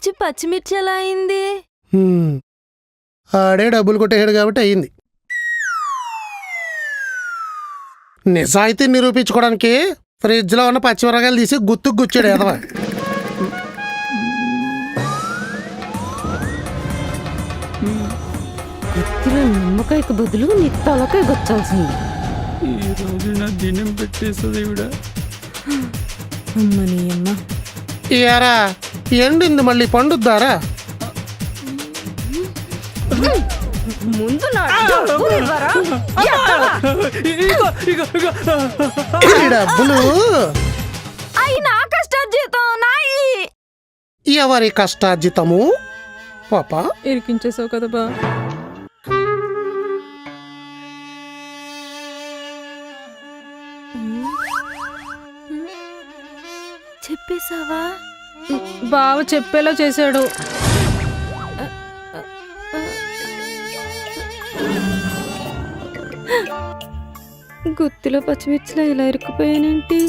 వచ్చి పచ్చిమిర్చి ఎలా అయింది? ఆడే డబ్బులు కొట్టేశాడు కాబట్టి అయ్యింది. నిజాయితీ నిరూపించుకోవడానికి ఫ్రిడ్జ్లో ఉన్న పచ్చిమిరకాయలు తీసి గుత్తుకు గుచ్చాడు ఎదవా. గుత్తిలో నిమ్మకాయకు బదులు నీ తలకాయ గొచ్చాల్సింది. ఈ రోజు నా దినం పెట్టేస్తుంది ఇవిడ. అమ్మని అమ్మ ఏరా ఎండింది మళ్ళీ పండుద్దారా? ముందు నా డబ్బులు ఇవ్వరా? ఈ డబ్బులు అయి నా కష్టార్జితం నాయి. ఎవరి కష్టార్జితము? పాప ఇరికించేసావు కదా బా. చెప్పేశావా? బావ చెప్పేలా చేశాడు. గుత్తిలో పచ్చిమిర్చిలో ఇలా ఇరుక్కుపోయానేంటి?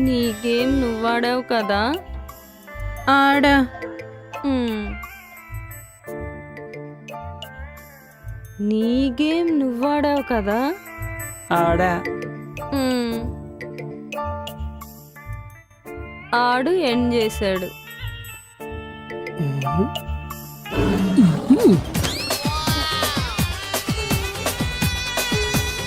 నీ గేమ్ నువ్వాడావు కదా? ఆడా. నీ గేమ్ నువ్వాడావు కదా? ఆడా. ఆడు ఎండ్ చేశాడు.